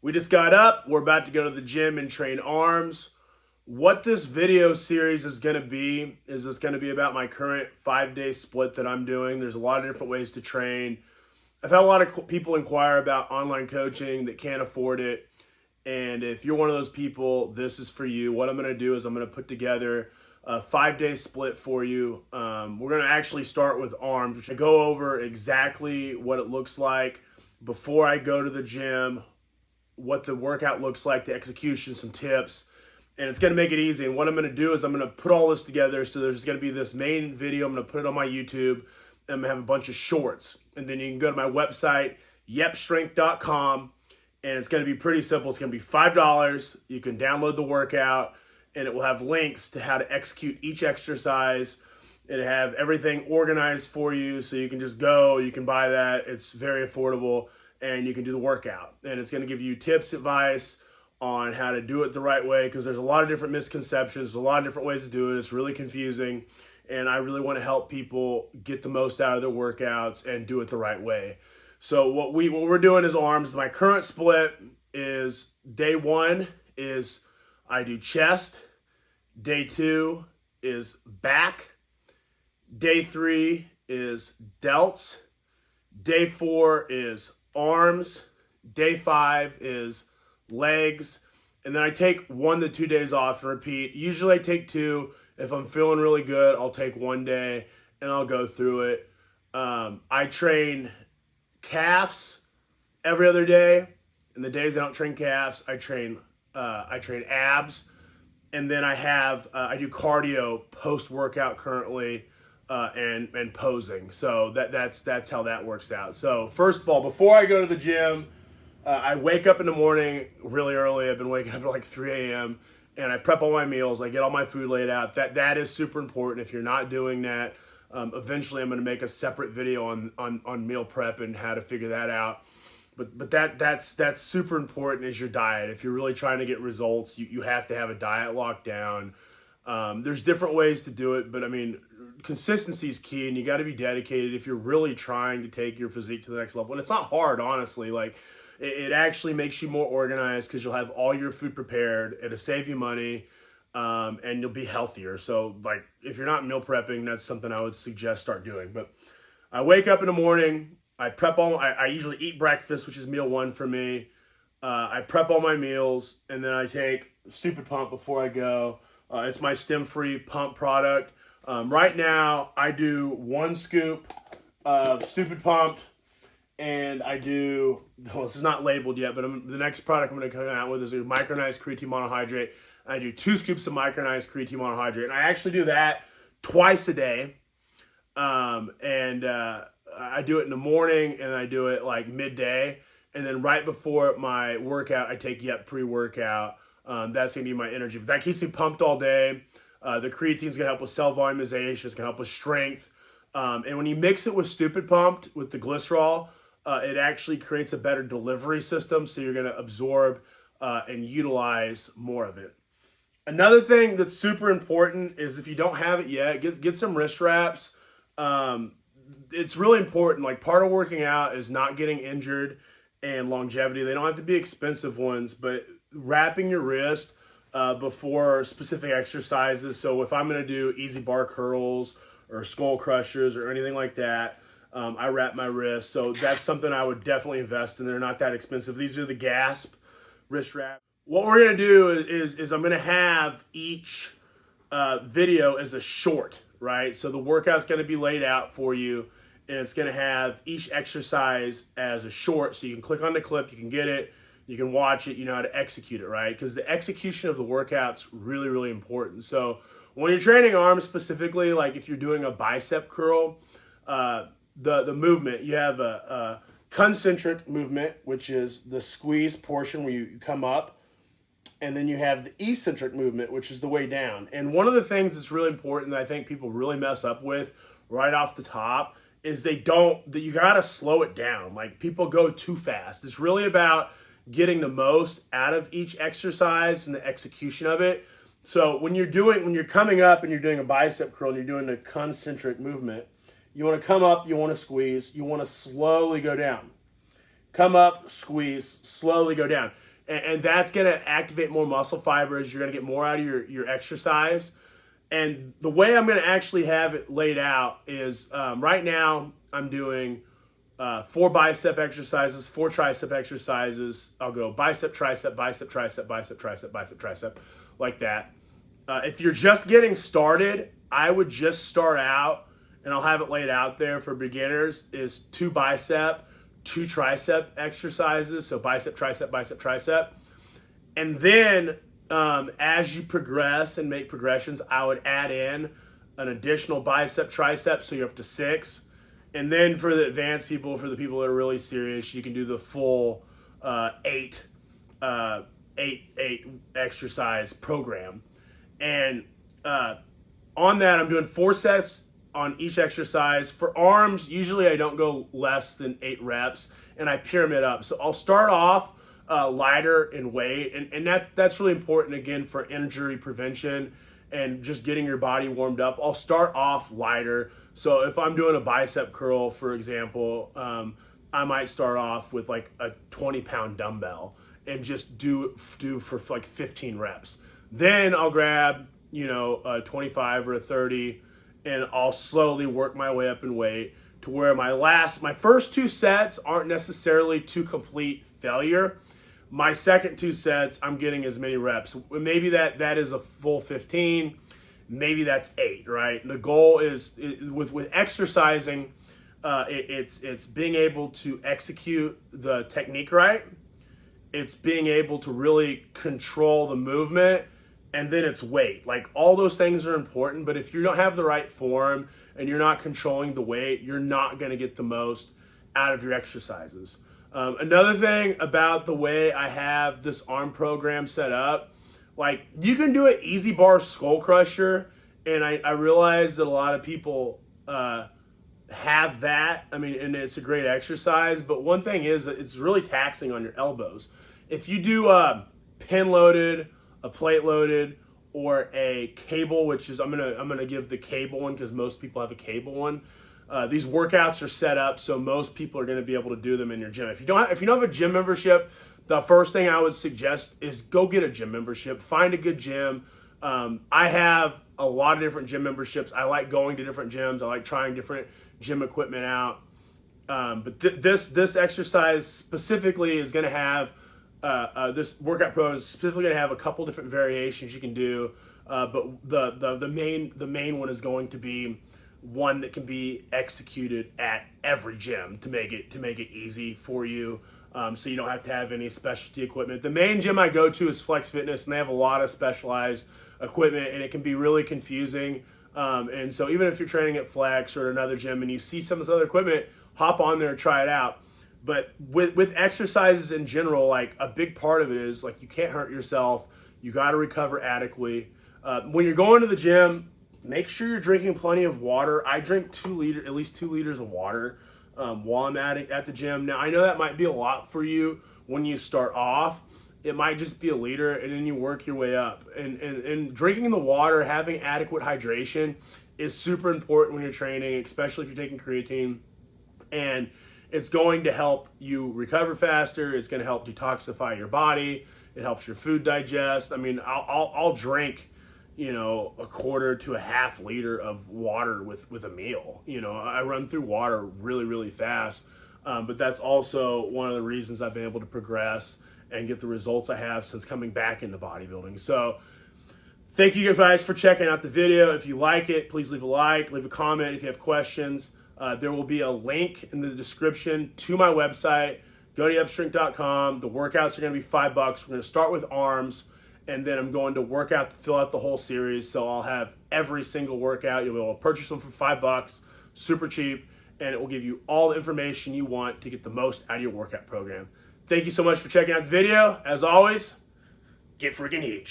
We just got up. We're about to go to the gym and train arms. What this video series is going to be is it's going to be about my current 5-day split that I'm doing. There's a lot of different ways to train. I've had a lot of people inquire about online coaching that can't afford it. And if you're one of those people, this is for you. What I'm going to do is I'm going to put together a 5-day split for you. We're going to actually start with arms, which I go over exactly what it looks like before I go to the gym, what the workout looks like, the execution, some tips, and it's going to make it easy. And what I'm going to do is I'm going to put all this together. So there's going to be this main video. I'm going to put it on my YouTube. And I'm going to have a bunch of shorts. And then you can go to my website, yepstrength.com, and it's going to be pretty simple. It's going to be $5. You can download the workout, and it will have links to how to execute each exercise. It'll have everything organized for you, so you can just go, you can buy that. It's very affordable, and you can do the workout. And it's going to give you tips, advice on how to do it the right way, because there's a lot of different misconceptions, a lot of different ways to do it. It's really confusing, and I really want to help people get the most out of their workouts and do it the right way. So what we're doing is arms. My current split is day 1 is I do chest, day 2 is back, day 3 is delts, day 4 is arms, day 5 is legs, and then I take 1 to 2 days off and repeat. Usually I take 2. If I'm feeling really good, I'll take 1 day and I'll go through it. I train calves every other day, and the days I don't train calves, I train abs, and then I do cardio post workout currently, and posing. So that's how that works out. So first of all, before I go to the gym, I wake up in the morning really early. I've been waking up at like 3 a.m. and I prep all my meals. I get all my food laid out. That is super important. If you're not doing that, eventually I'm going to make a separate video on meal prep and how to figure that out. But that's super important is your diet. If you're really trying to get results, you have to have a diet locked down. There's different ways to do it, but I mean, consistency is key, and you got to be dedicated if you're really trying to take your physique to the next level. And it's not hard, honestly. Like, it actually makes you more organized because you'll have all your food prepared. It'll save you money, and you'll be healthier. So, like, if you're not meal prepping, that's something I would suggest start doing. But I wake up in the morning. I prep I usually eat breakfast, which is meal 1 for me. I prep all my meals, and then I take Stupid Pump before I go. It's my stem-free pump product. Right now, I do 1 scoop of Stupid Pump, and I do, well, this is not labeled yet, but the next product I'm going to come out with is a micronized creatine monohydrate. I do 2 scoops of micronized creatine monohydrate, and I actually do that twice a day. I do it in the morning, and I do it like midday, and then right before my workout, I take pre-workout. That's going to be my energy. But that keeps me pumped all day. The creatine is going to help with cell volumization. It's going to help with strength. And when you mix it with Stupid Pumped, with the glycerol, it actually creates a better delivery system, so you're going to absorb and utilize more of it. Another thing that's super important is if you don't have it yet, get some wrist wraps. It's really important. Like, part of working out is not getting injured and longevity. They don't have to be expensive ones, but wrapping your wrist before specific exercises. So if I'm going to do easy bar curls or skull crushers or anything like that, I wrap my wrist. So that's something I would definitely invest in. They're not that expensive. These are the Gasp wrist wrap. What we're going to do is I'm going to have each video as a short, right? So the workout's going to be laid out for you, and it's going to have each exercise as a short. So you can click on the clip, you can get it, you can watch it, you know how to execute it, right? Because the execution of the workout's really, really important. So when you're training arms specifically, like if you're doing a bicep curl, the movement, you have a concentric movement, which is the squeeze portion where you come up, and then you have the eccentric movement, which is the way down. And one of the things that's really important that I think people really mess up with right off the top is you gotta slow it down. Like, people go too fast. It's really about getting the most out of each exercise and the execution of it. So when you're coming up and you're doing a bicep curl and you're doing the concentric movement, you want to come up, you want to squeeze, you want to slowly go down. Come up, squeeze, slowly go down. And that's going to activate more muscle fibers. You're going to get more out of your exercise. And the way I'm going to actually have it laid out is right now I'm doing 4 bicep exercises, 4 tricep exercises. I'll go bicep, tricep, bicep, tricep, bicep, tricep, bicep, tricep, like that. If you're just getting started, I would just start out, and I'll have it laid out there for beginners, is 2 bicep, 2 tricep exercises. So bicep, tricep, bicep, tricep. And then as you progress and make progressions, I would add in an additional bicep, tricep, so you're up to 6. And then for the advanced people, for the people that are really serious, you can do the full 8 exercise program. And on that, I'm doing 4 sets on each exercise. For arms, usually I don't go less than 8 reps, and I pyramid up. So I'll start off lighter in weight, and that's really important, again, for injury prevention and just getting your body warmed up. I'll start off lighter. So if I'm doing a bicep curl, for example, I might start off with like a 20-pound dumbbell and just do for like 15 reps. Then I'll grab, a 25 or a 30, and I'll slowly work my way up in weight to where my first 2 sets aren't necessarily to complete failure. My second 2 sets, I'm getting as many reps. Maybe that is a full 15. Maybe that's 8, right? The goal is with exercising, it's being able to execute the technique right. It's being able to really control the movement, and then it's weight. Like, all those things are important, but if you don't have the right form and you're not controlling the weight, you're not going to get the most out of your exercises. Another thing about the way I have this arm program set up, like, you can do an easy bar skull crusher, and I realize that a lot of people have that. I mean, and it's a great exercise, but one thing is that it's really taxing on your elbows. If you do a pin loaded, a plate loaded, or a cable, which is I'm gonna give the cable one because most people have a cable one. These workouts are set up so most people are going to be able to do them in your gym. If you don't have a gym membership, the first thing I would suggest is go get a gym membership. Find a good gym. I have a lot of different gym memberships. I like going to different gyms. I like trying different gym equipment out. But this exercise specifically is going to have this workout pro is specifically going to have a couple different variations you can do. But the main one is going to be one that can be executed at every gym to make it easy for you, so you don't have to have any specialty equipment. The main gym I go to is Flex Fitness, and they have a lot of specialized equipment, and it can be really confusing. And so even if you're training at Flex or another gym and you see some of this other equipment, hop on there and try it out. But with exercises in general, like, a big part of it is, like, you can't hurt yourself. You got to recover adequately. When you're going to the gym, make sure you're drinking plenty of water. I drink at least 2 liters of water while I'm at the gym. Now, I know that might be a lot for you when you start off. It might just be a liter, and then you work your way up. And drinking the water, having adequate hydration is super important when you're training, especially if you're taking creatine. And it's going to help you recover faster. It's going to help detoxify your body. It helps your food digest. I mean, I'll drink, a quarter to a half liter of water with a meal. I run through water really, really fast. But that's also one of the reasons I've been able to progress and get the results I have since coming back into bodybuilding. So thank you guys for checking out the video. If you like it, please leave a like, leave a comment if you have questions. There will be a link in the description to my website. Go to upstrength.com. The workouts are going to be $5. We're going to start with arms, and then I'm going to fill out the whole series. So I'll have every single workout. You'll be able to purchase them for $5, super cheap, and it will give you all the information you want to get the most out of your workout program. Thank you so much for checking out the video. As always, get freaking huge.